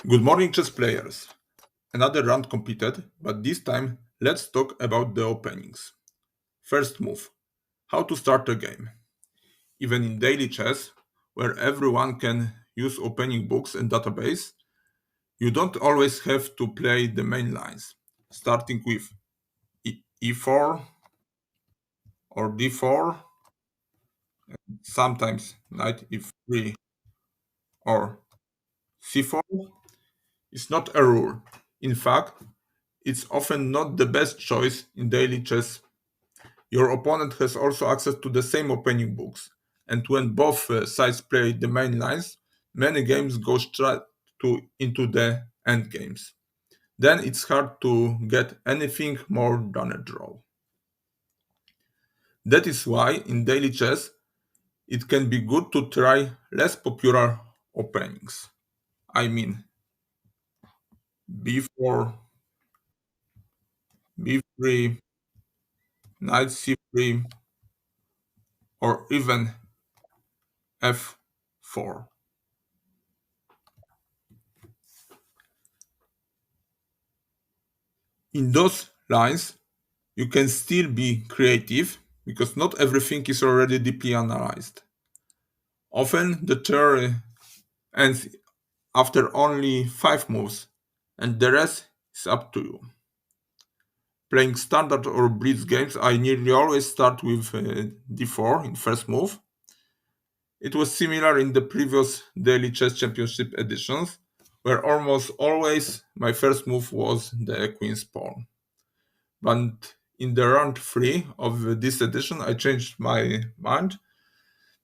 Good morning, chess players. Another round completed, but this time let's talk about the openings. First move: how to start a game. Even in daily chess, where everyone can use opening books and database, you don't always have to play the main lines, starting with e4 or d4, sometimes knight e3 or c4 is not a rule. In fact, it's often not the best choice in daily chess. Your opponent has also access to the same opening books, and when both sides play the main lines, many games go straight into the end games. Then it's hard to get anything more than a draw. That is why in daily chess it can be good to try less popular openings. I mean b4, b3, knight c3, or even f4. In those lines, you can still be creative because not everything is already deeply analyzed. Often the theory ends after only 5 moves, and the rest is up to you. Playing standard or blitz games, I nearly always start with d4 in first move. It was similar in the previous Daily Chess Championship editions, where almost always my first move was the queen's pawn. But in the round 3 of this edition, I changed my mind.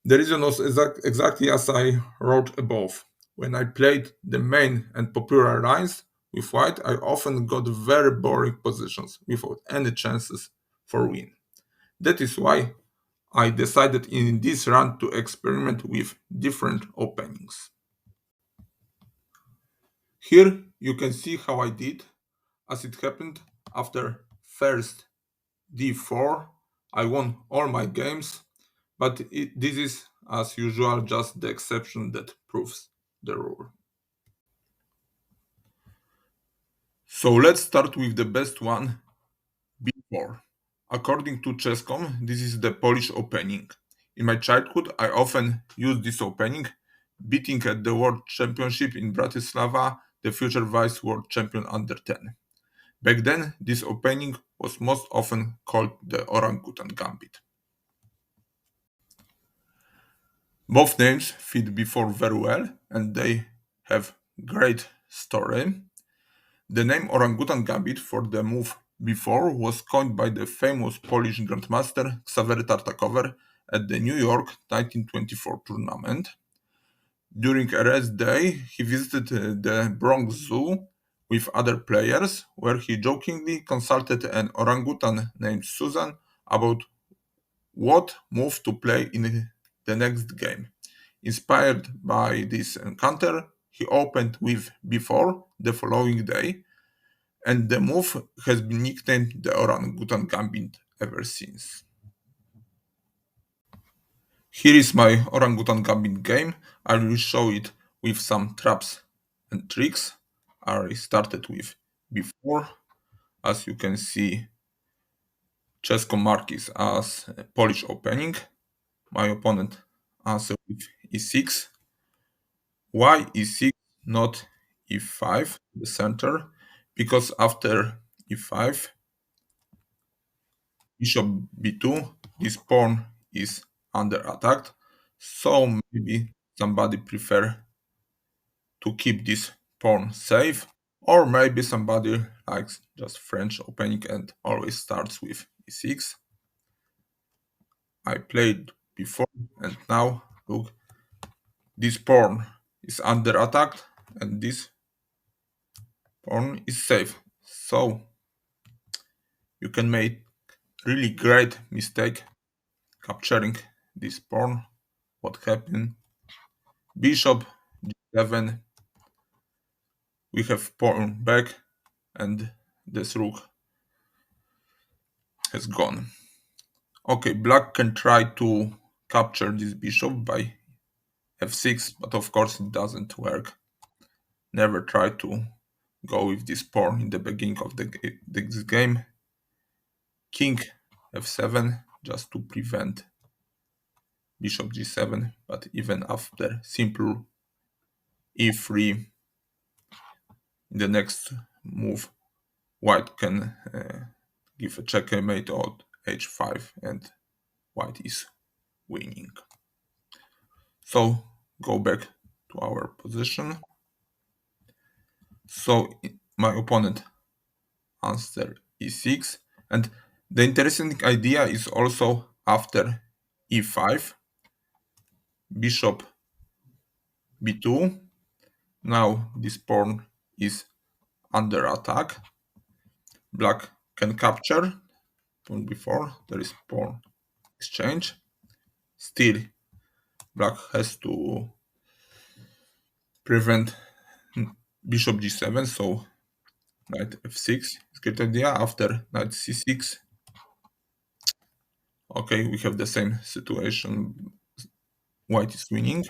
The reason was exactly as I wrote above. When I played the main and popular lines with white, I often got very boring positions without any chances for win. That is why I decided in this round to experiment with different openings. Here you can see how I did. As it happened, after first d4, I won all my games, but this is, as usual, just the exception that proves the rule. So let's start with the best one, b4. According to Chess.com, this is the Polish opening. In my childhood, I often used this opening, beating at the World Championship in Bratislava the future vice world champion under 10. Back then, this opening was most often called the orangutan gambit. Both names fit before very well, and they have great story. The name orangutan gambit for the move before was coined by the famous Polish grandmaster Ksawery Tartakower at the New York 1924 tournament. During a rest day, he visited the Bronx Zoo with other players, where he jokingly consulted an orangutan named Susan about what move to play in the next game. Inspired by this encounter, he opened with b4 the following day, and the move has been nicknamed the orangutan gambit ever since. Here is my orangutan gambit game. I will show it with some traps and tricks. I started with b4. As you can see, Czesko marks as a Polish opening. My opponent answered with e6. Why e6, not e5, the center? Because after e5, bishop b2, this pawn is under attack. So maybe somebody prefer to keep this pawn safe, or maybe somebody likes just French opening and always starts with e6. I played before, and now look, this pawn is under attack and this pawn is safe. So you can make really great mistake capturing this pawn. What happened? Bishop g7. We have pawn back, and this rook has gone. Okay, black can try to capture this bishop by f6, but of course it doesn't work. never try to go with this pawn in the beginning of this game. King f7 just to prevent bishop g7, but even after simple e3, in the next move, white can give a checkmate on h5 and white is winning. So go back to our position. So my opponent answered e6, and the interesting idea is also after e5, bishop b2. Now this pawn is under attack. Black can capture pawn before there is pawn exchange. Still, black has to prevent bishop g7, so knight f6 is a good idea. After knight c6, okay, we have the same situation. White is winning,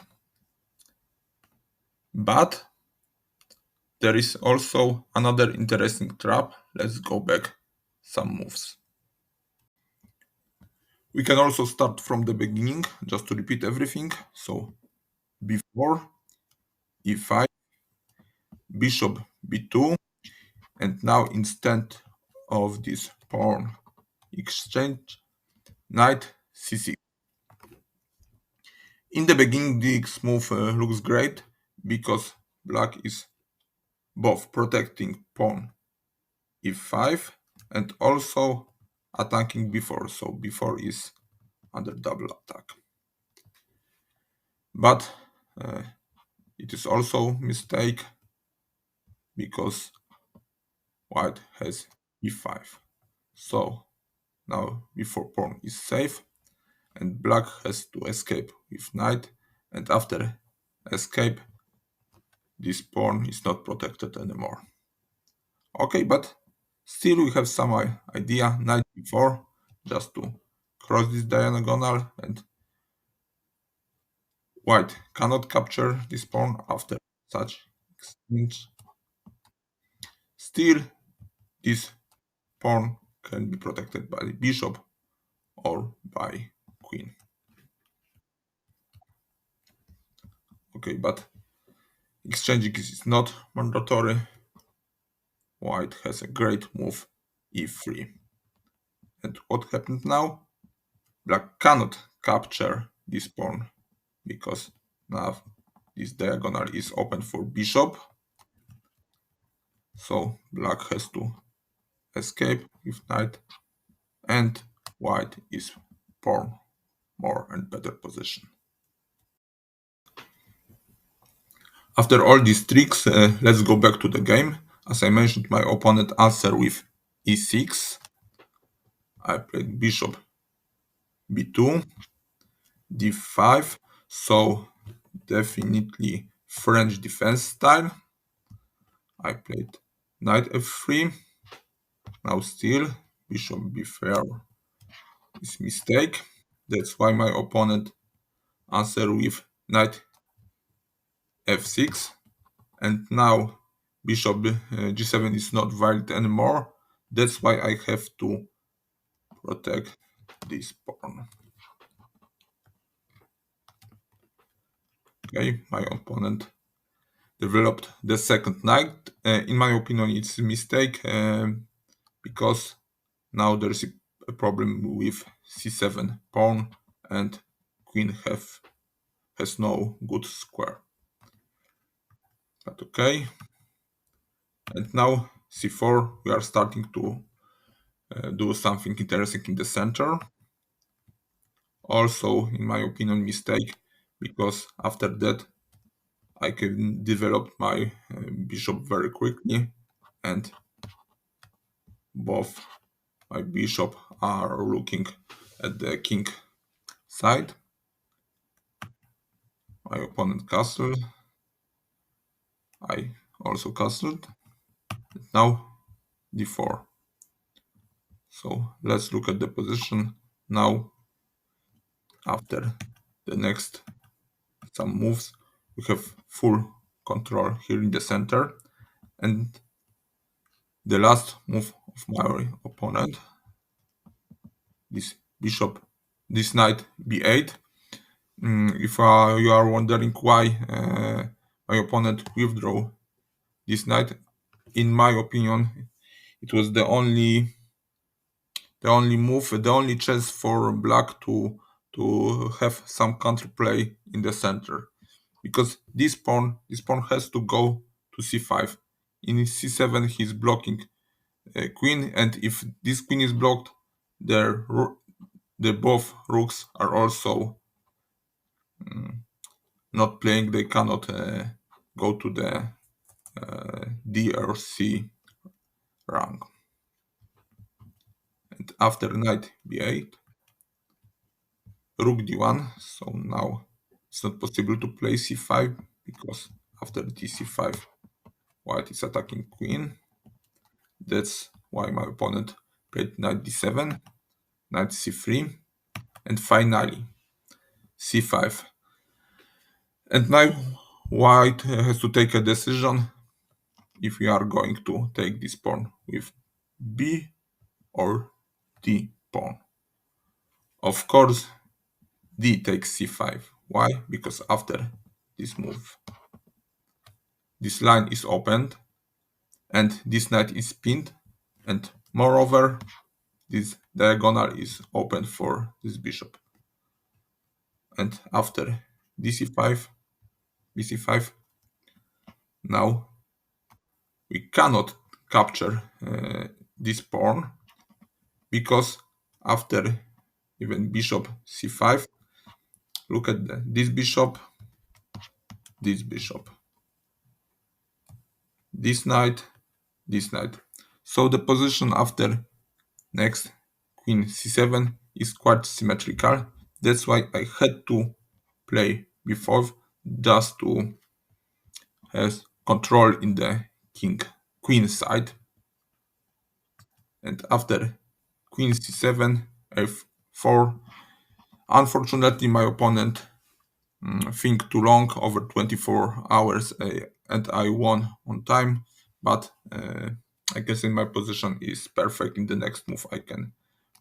but there is also another interesting trap. Let's go back some moves. We can also start from the beginning just to repeat everything. So before e5, bishop b2, and now instead of this pawn exchange, knight c6. In the beginning, this move looks great because black is both protecting pawn e5 and also attacking before, so before is under double attack. But it is also mistake because white has e5. So now before pawn is safe and black has to escape with knight, and after escape this pawn is not protected anymore. Okay, but still we have some idea. Knight b4 just to cross this diagonal, and white cannot capture this pawn after such exchange. Still, this pawn can be protected by the bishop or by queen. Okay, but exchanging is not mandatory. White has a great move, e3. And what happened now? Black cannot capture this pawn because now this diagonal is open for bishop. So black has to escape with knight, and white is pawn more and better position. After all these tricks, let's go back to the game. As I mentioned, my opponent answered with e6. I played bishop b2, d5, so definitely French defense style. I played knight f3. Now still bishop b4 is mistake. That's why my opponent answered with knight f6. And now bishop g7 is not valid anymore. That's why I have to protect this pawn. Okay, my opponent developed the second knight. In my opinion, it's a mistake because now there's a problem with c7 pawn and queen has no good square. But okay. And now c4, we are starting to do something interesting in the center. Also, in my opinion, mistake because after that I can develop my bishop very quickly, and both my bishop are looking at the king side. My opponent castled. I also castled. Now d4. So let's look at the position now. After the next some moves, we have full control here in the center. And the last move of my opponent, this bishop, this knight b8. If you are wondering why my opponent withdrew this knight, in my opinion, it was the only move, the only chance for black to have some counterplay in the center, because this pawn has to go to c5. In c7 he's blocking queen, and if this queen is blocked, the both rooks are also not playing. They cannot go to the d or c rank. And after knight b8, rook d1. So now it's not possible to play c5, because after dc5 white is attacking queen. That's why my opponent played knight d7, knight c3, and finally c5. And now white has to take a decision if we are going to take this pawn with b or d pawn. Of course, d takes c5. Why? Because after this move, this line is opened and this knight is pinned, and moreover, this diagonal is open for this bishop. And after dc5, bc5, now we cannot capture this pawn, because after even bishop c5, look at this bishop, this bishop, this knight, this knight. So the position after next queen c7 is quite symmetrical. That's why I had to play b4, just to have control in the queen side. And after queen c7, f4, unfortunately my opponent think too long, over 24 hours, and I won on time. But I guess in my position is perfect. In the next move I can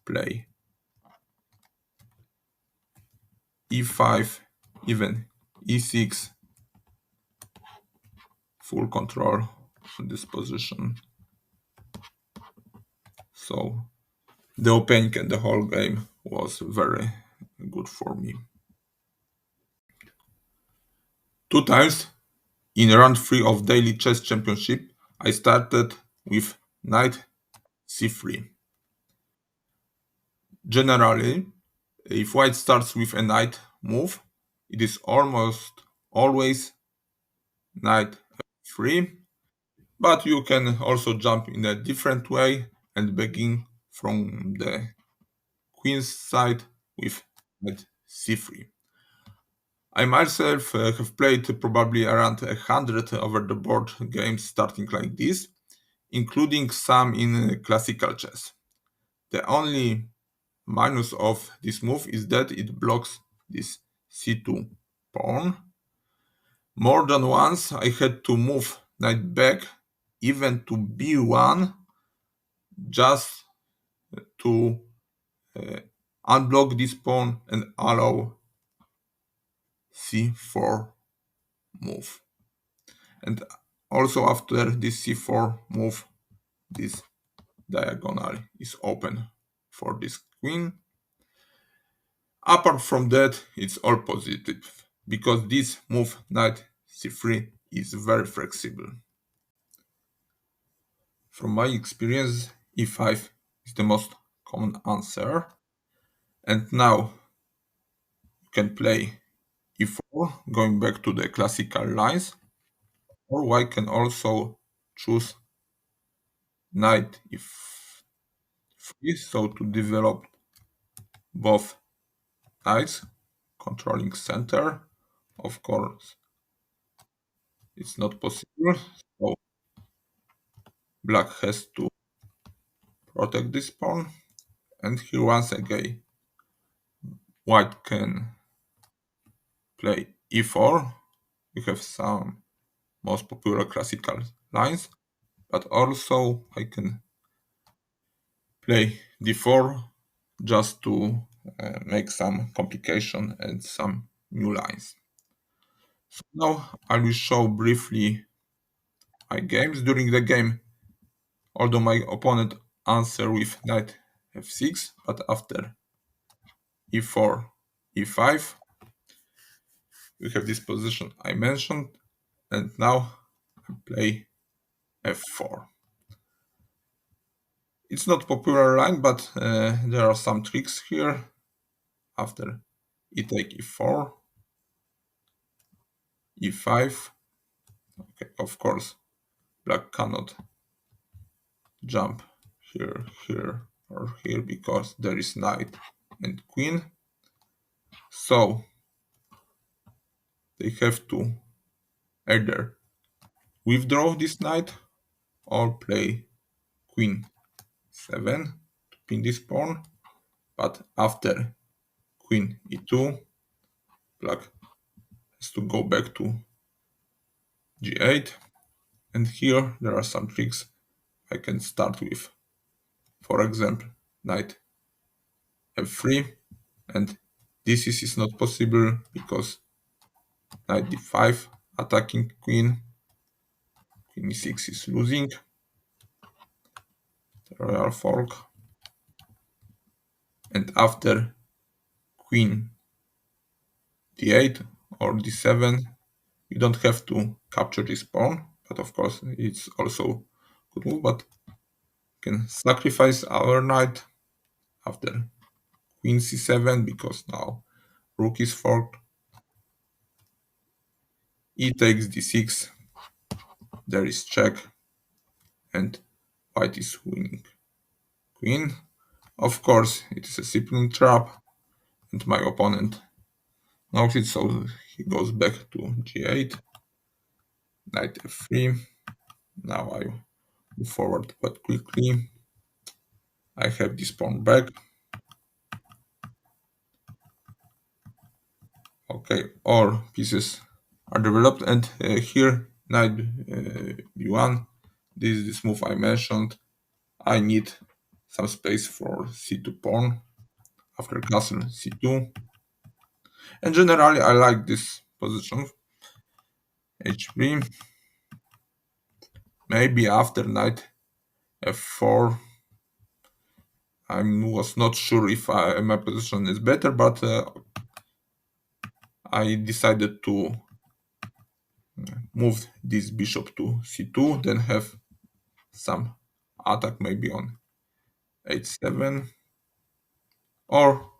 play e5, even e6, full control in this position. So the opening and the whole game was very good for me. Two times in round 3 of Daily Chess Championship, I started with knight c3. Generally, if white starts with a knight move, it is almost always knight f3, but you can also jump in a different way and begin from the queen's side with knight c3. I myself have played probably around 100 over the board games starting like this, including some in classical chess. The only minus of this move is that it blocks this c2 pawn. More than once I had to move knight back, even to b1, just to unblock this pawn and allow c4 move. And also after this c4 move, this diagonal is open for this queen. Apart from that, it's all positive, because this move knight c3 is very flexible. From my experience, e5 is the most common answer. And now you can play e4, going back to the classical lines, or white can also choose knight e3, so to develop both knights, controlling center. Of course, it's not possible, so black has to protect this pawn. And here once again, white can play e4. We have some most popular classical lines, but also I can play d4 just to make some complication and some new lines. So now I will show briefly my games. During the game, although my opponent answer with knight f6, but after e4, e5, we have this position I mentioned, and now I play f4. It's not popular line, but there are some tricks here. After e take e4, e5. Okay, of course, black cannot jump here, here, or here because there is knight and queen. So they have to either withdraw this knight or play queen 7 to pin this pawn. But after queen e2, black has to go back to g8. And here there are some tricks I can start with. For example, knight f3, and this is not possible because knight d5 attacking queen, queen e6 is losing, the royal fork, and after queen d8 or d7, you don't have to capture this pawn, but of course it's also good move, but can sacrifice our knight after queen c7 because now rook is forked, e takes d6, there is check, and white is winning. Queen, of course, it is a sibling trap, and my opponent knows it, so he goes back to g8, knight f3. Now I move forward quite quickly. I have this pawn back. Okay, all pieces are developed, and here knight b1. This is this move I mentioned. I need some space for c2 pawn after castle c2, and generally I like this position. h3, maybe after knight f4. I was not sure if my position is better, but I decided to move this bishop to c2, then have some attack maybe on h7, or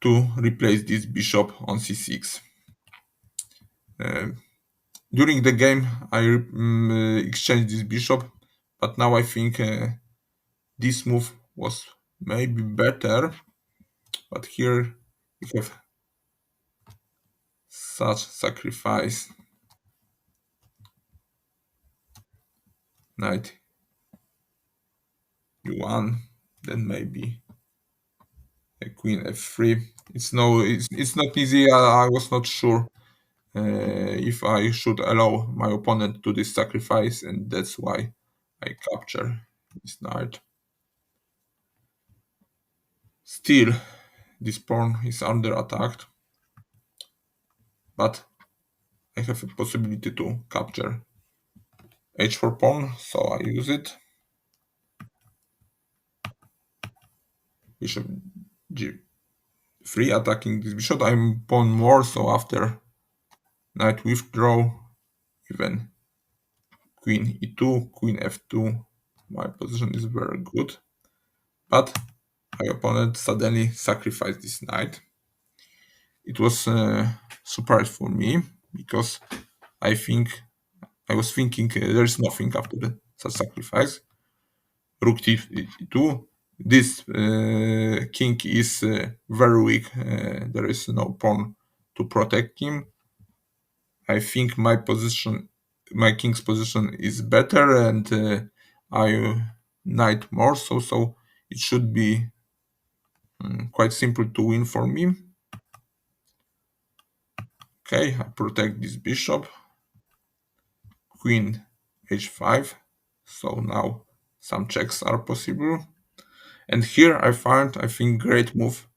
to replace this bishop on c6. Uh, During the game, I exchanged this bishop, but now I think this move was maybe better. But here we have such sacrifice. Knight e1, then maybe a queen f3. It's not easy. I was not sure if I should allow my opponent to this sacrifice, and that's why I capture this knight. Still, this pawn is under attack, but I have a possibility to capture h4 pawn, so I use it. Bishop g3 attacking this bishop. I'm pawn more, so after knight withdraw, even queen e2, queen f2, my position is very good. But my opponent suddenly sacrificed this knight. It was a surprise for me because I was thinking there's nothing after the sacrifice. Rook t2. This king is very weak. There is no pawn to protect him. I think my king's position is better, and I knight more, so it should be quite simple to win for me. Okay, I protect this bishop. queen h5. So now some checks are possible. And here I find, I think, great move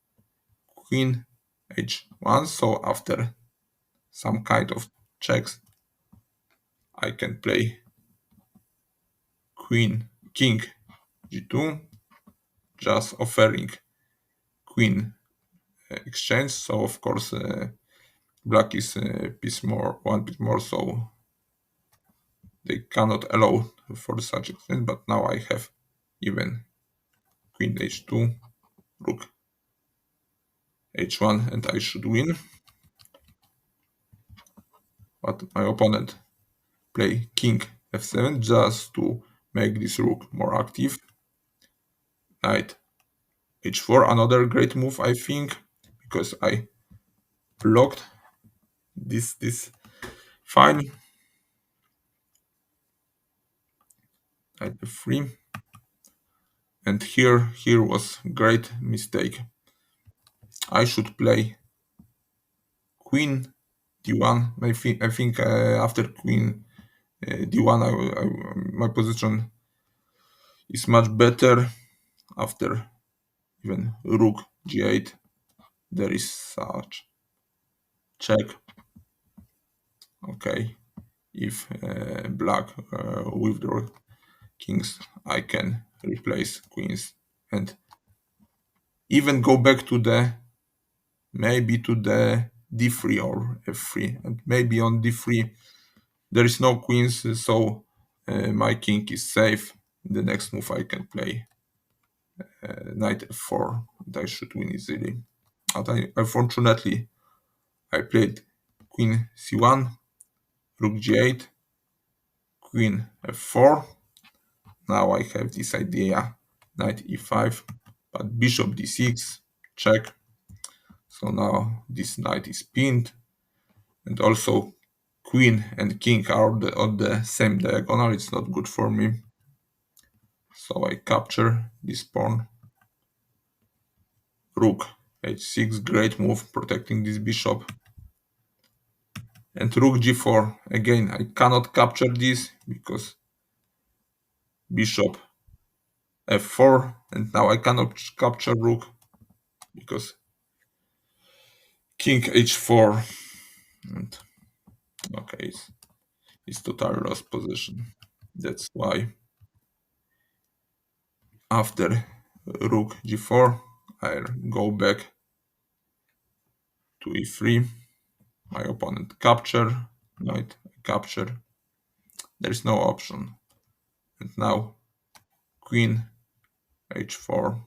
queen h1. So after some kind of checks, I can play king g2, just offering queen exchange. So of course black is one piece more, so they cannot allow for such extent. But now I have even queen h2, rook h1, and I should win. But my opponent play king f7 just to make this rook more active. Knight h4, another great move, I think, because I blocked this fine. Knight f3, and here was great mistake. I should play queen d1. I think after queen d1, my position is much better. After even rook g8, there is such check. Okay, if black withdraw kings, I can replace queens and even go back to the maybe to the d3 or f3, and maybe on d3 there is no queens, so my king is safe. In the next move I can play knight f4, and I should win easily. But unfortunately I played queen c1, rook g8, queen f4. Now I have this idea, knight e5, but bishop d6, check. So now this knight is pinned, and also queen and king are on the same diagonal. It's not good for me. So I capture this pawn. Rook h6, great move, protecting this bishop. And rook g4. Again, I cannot capture this because bishop f4, and now I cannot capture rook because king h4. And okay, it's totally lost position. That's why after rook g4, I'll go back to e3. My opponent capture, knight capture. There is no option. And now queen h4.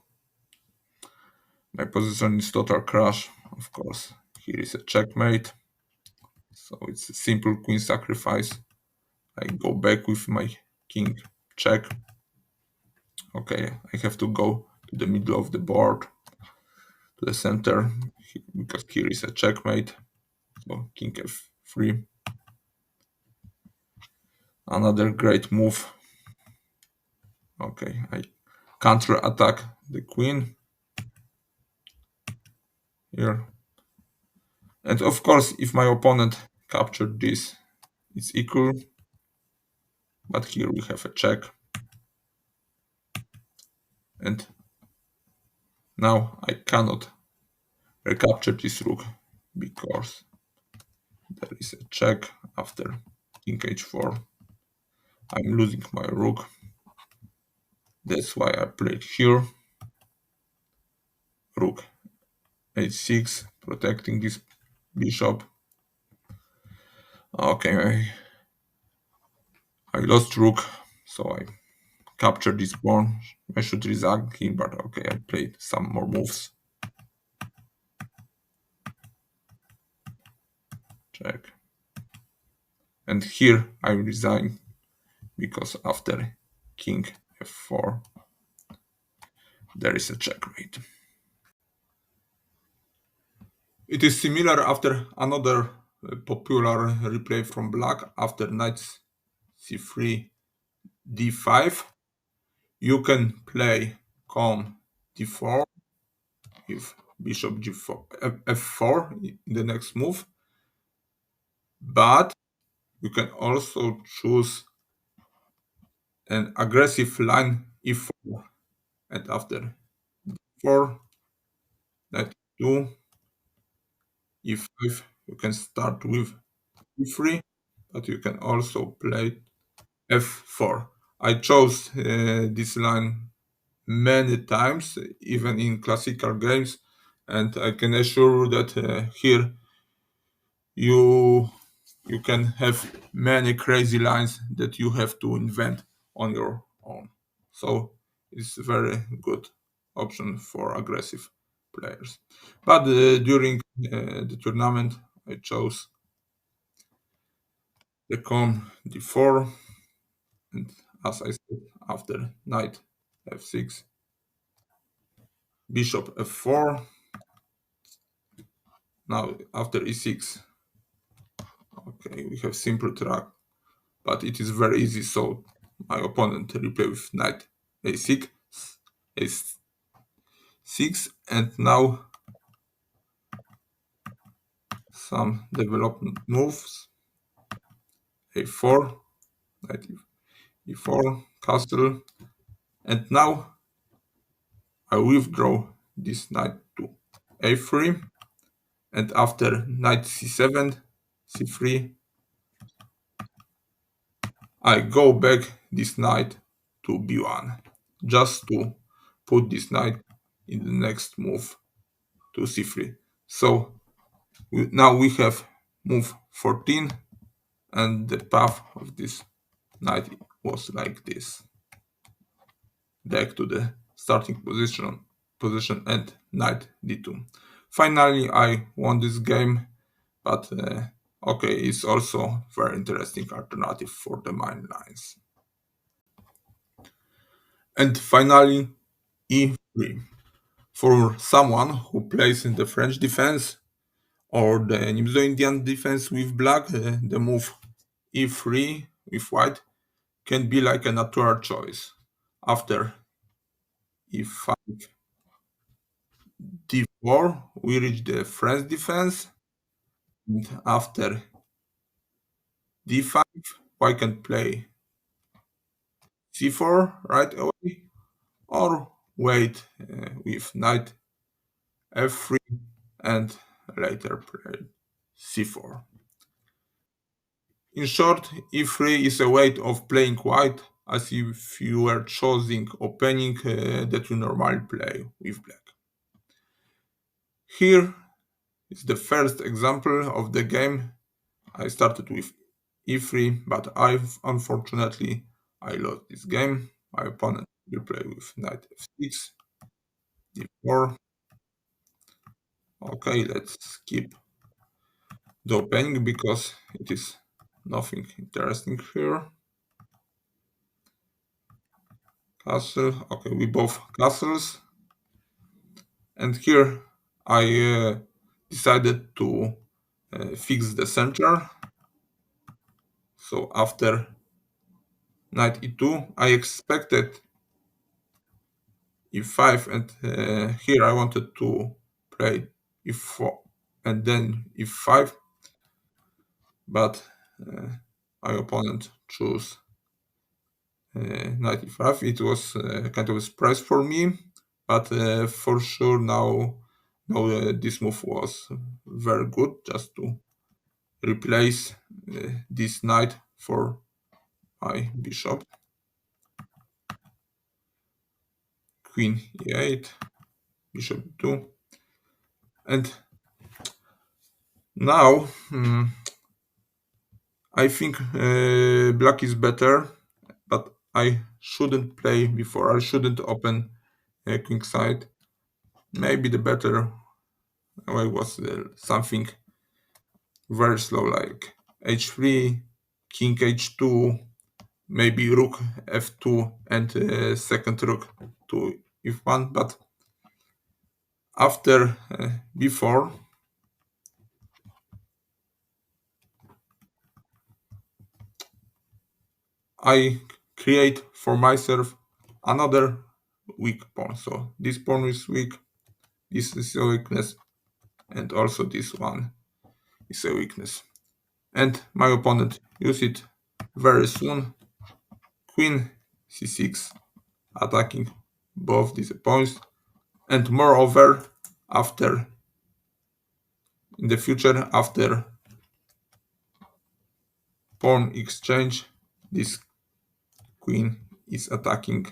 My position is total crash, of course. Here is a checkmate. So it's a simple queen sacrifice. I go back with my king check. Okay, I have to go to the middle of the board, to the center, because here is a checkmate. So king f3. Another great move. Okay, I counter attack the queen here. And of course, if my opponent captured this, it's equal. But here we have a check. And now I cannot recapture this rook because there is a check after king h4. I'm losing my rook. That's why I played here. Rook h6, protecting this bishop. Okay, I lost rook, so I captured this pawn. I should resign here, but okay, I played some more moves. Check. And here I resign because after king f4 there is a checkmate. It is similar after another popular replay from black. After knight c3 d5, you can play pawn d4 with bishop g4 f4 in the next move, but You can also choose an aggressive line e4, and after 4, knight 2, e5, you can start with e3, but you can also play f4. I chose this line many times, even in classical games, and I can assure that here you you can have many crazy lines that you have to invent on your own. So it's a very good option for aggressive players. But during the tournament, I chose the pawn d4, and as I said, after knight f6, bishop f4. Now after e6, okay, we have simple track, but it is very easy. So my opponent replay with knight a6, a6, and now some development moves. a4, knight e4, castle, and now I withdraw this knight to a3, and after knight c7, c3, I go back this knight to b1, just to put this knight in the next move to c3. So now we have move 14, and the path of this knight was like this. Back to the starting position and knight d2. Finally, I won this game, but okay, it's also very interesting alternative for the main lines. And finally, e3. For someone who plays in the French defense or the Nimzo-Indian defense with black, the move e3 with white can be like a natural choice. After e5, d4, we reach the French defense, and after d5, white can play c4 right away, or wait with knight f3 and later play c4. In short, e3 is a way of playing white as if you were choosing opening that you normally play with black. Here is the first example of the game. I started with e3, but unfortunately I lost this game. My opponent will play with knight f6, d4. Okay, let's skip the opening because it is nothing interesting here. Castle. Okay, we both castles. And here I decided to fix the center. So after knight e2, I expected e5, and here I wanted to play e4 and then e5, but my opponent chose knight e5. It was kind of a surprise for me, but for sure now this move was very good, just to replace this knight for my bishop. Queen e8, bishop 2, and now I think black is better, but I shouldn't play before. I shouldn't open king side. Maybe the better way was something very slow, like h3, king h2, maybe rook f2, and second rook to f1. But after before, I create for myself another weak pawn. So this pawn is weak, this is a weakness, and also this one is a weakness. and my opponent use it very soon. Queen c6, attacking both these points, and moreover, after in the future, after pawn exchange, this queen is attacking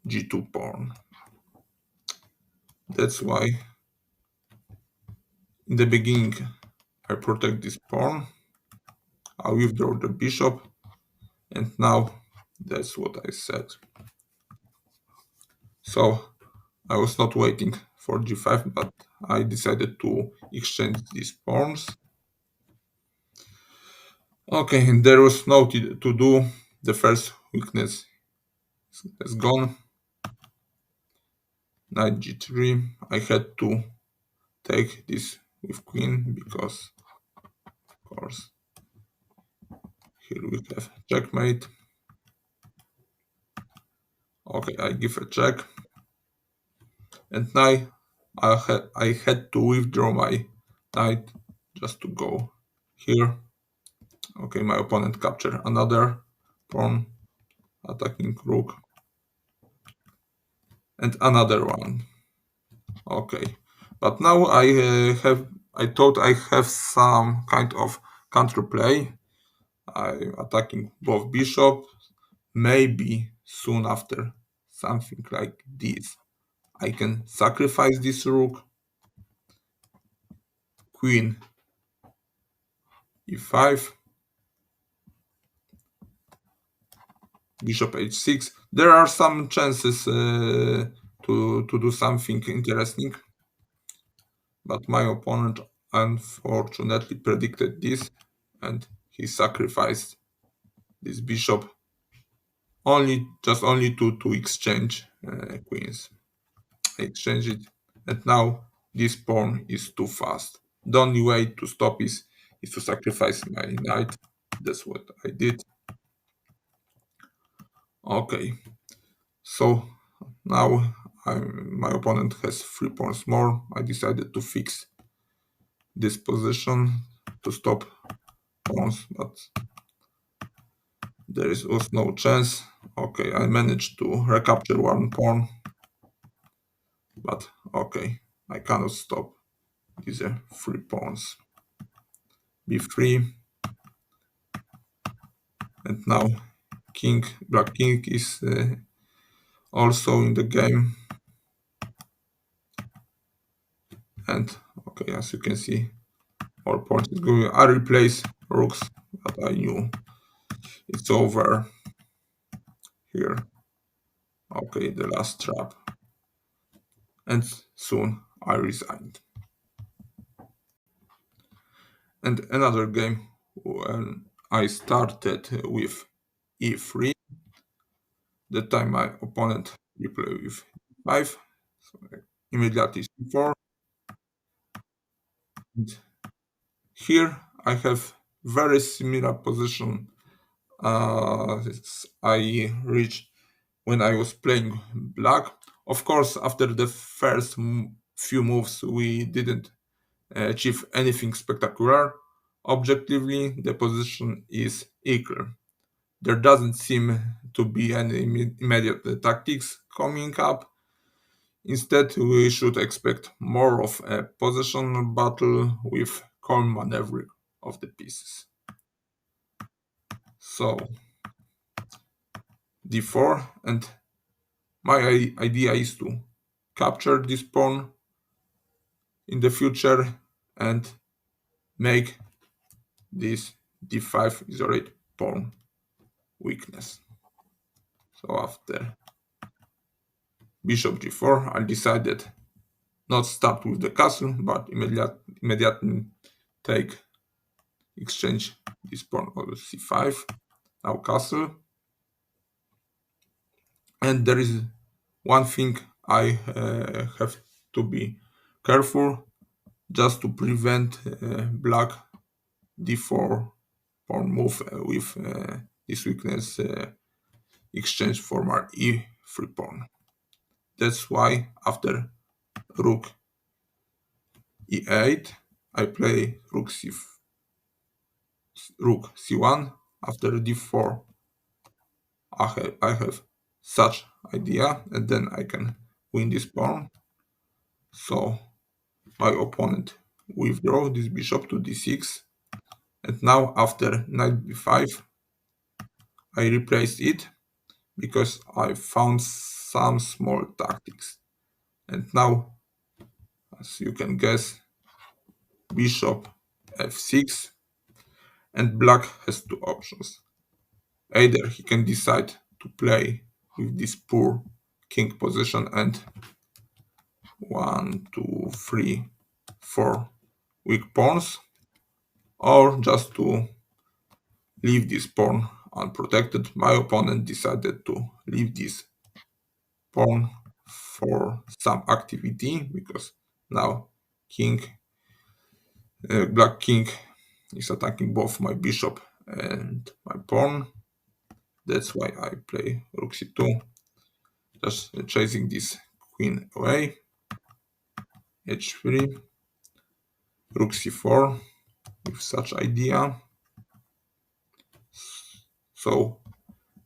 g2 pawn. That's why in the beginning I protect this pawn, I withdraw the bishop, and now that's what I said. So I was not waiting for g5, but I decided to exchange these pawns. Okay, and there was no to do. The first weakness is gone. Knight g3. I had to take this with queen because, of course, here we have checkmate. Okay, I give a check, and now I had to withdraw my knight just to go here. Okay, my opponent captured another pawn, attacking rook, and another one. Okay, but now I thought I have some kind of counterplay. I attacking both bishop. Maybe soon after something like this, I can sacrifice this rook. Queen e5, bishop h6. There are some chances to do something interesting, but my opponent unfortunately predicted this, and he sacrificed this bishop only to exchange queens. I exchange it, and now this pawn is too fast. The only way to stop is to sacrifice my knight. That's what I did. Okay, so now my opponent has 3 pawns more. I decided to fix this position to stop pawns, but there was no chance. Okay, I managed to recapture 1 pawn, but okay, I cannot stop these 3 pawns. b3, and now black king is also in the game, and okay, as you can see, our pawn is going. I replace rooks, but I knew it's over here. Okay, the last trap, and soon I resigned. And another game when I started with e3, the time my opponent replayed with 5, so immediately c4. And here I have very similar position I reached when I was playing black. Of course, after the first few moves, we didn't achieve anything spectacular. Objectively, the position is equal. There doesn't seem to be any immediate tactics coming up. Instead, we should expect more of a positional battle with calm maneuver of the pieces. So, d4, and my idea is to capture this pawn in the future and make this d5 isolate pawn weakness. So after bishop g4, I decided not start with the castle, but immediately take exchange this pawn on c5. Now castle, and there is one thing I have to be careful, just to prevent black d4 pawn move with this weakness exchange for my e3 pawn. That's why after rook e8 I play rook c5, rook c1 after d4. I have such idea, and then I can win this pawn. So my opponent withdraw this bishop to d6, and now after knight b5, I replaced it because I found some small tactics. And now, as you can guess, bishop f6, and black has two options. Either he can decide to play with this poor king position and 1, 2, 3, 4 weak pawns, or just to leave this pawn unprotected. My opponent decided to leave this pawn for some activity because now king black king is attacking both my bishop and my pawn. That's why I play rook c2, just chasing this queen away. h3, rook c4 with such idea. So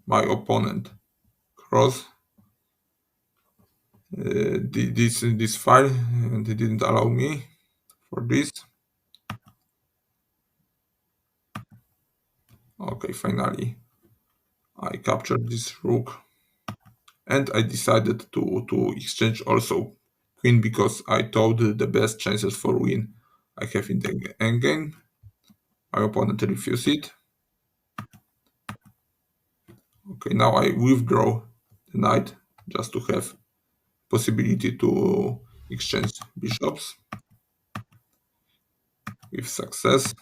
my opponent cross this file, and they didn't allow me for this. Okay, finally I captured this rook, and I decided to exchange also queen because I thought the best chances for win I have in the endgame. My opponent refused it. Okay, now I withdraw the knight just to have possibility to exchange bishops with success.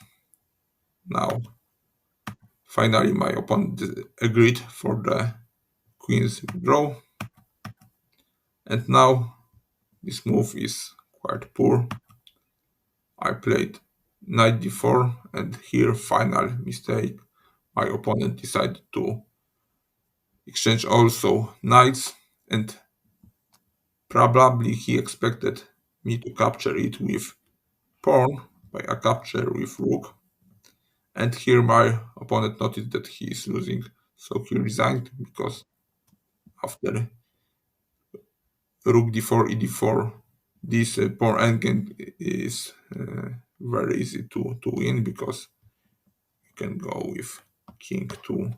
Now finally my opponent agreed for the queen's withdraw, and now this move is quite poor. I played knight d4, and here final mistake. My opponent decided to exchange also knights, and probably he expected me to capture it with pawn by a capture with rook. And here my opponent noticed that he is losing, so he resigned because after rook d4, e4, this pawn endgame is very easy to win because you can go with king to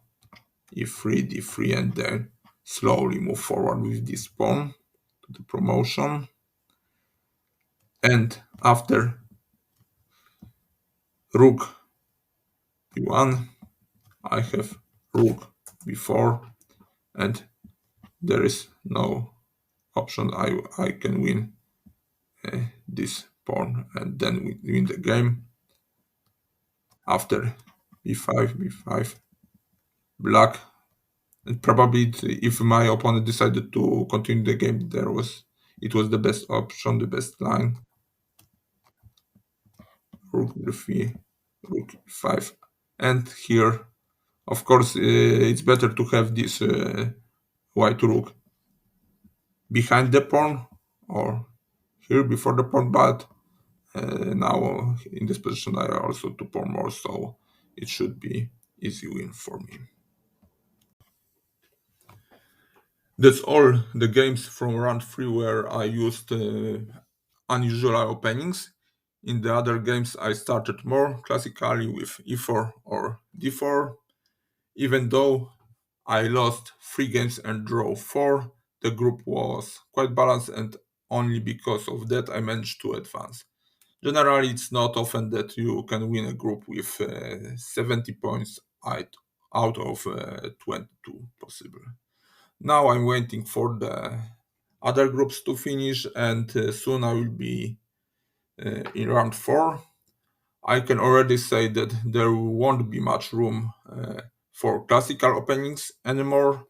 e3, d3, and then slowly move forward with this pawn to the promotion. And after rook b1, I have rook b4, and there is no option. I can win this pawn and then win the game. After b5, black, and probably if my opponent decided to continue the game, it was the best option, the best line. Rook b3, rook b5, and here, of course, it's better to have this white rook behind the pawn or here before the pawn, but now in this position I also two pawn more, so it should be easy win for me. That's all the games from round 3 where I used unusual openings. In the other games I started more classically with e4 or d4. Even though I lost 3 games and draw 4, the group was quite balanced, and only because of that I managed to advance. Generally, it's not often that you can win a group with 70 points out of 22 possible. Now I'm waiting for the other groups to finish, and soon I will be in round 4. I can already say that there won't be much room for classical openings anymore.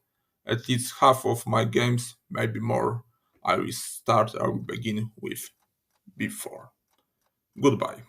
At least half of my games, maybe more, I will begin with b4. Goodbye.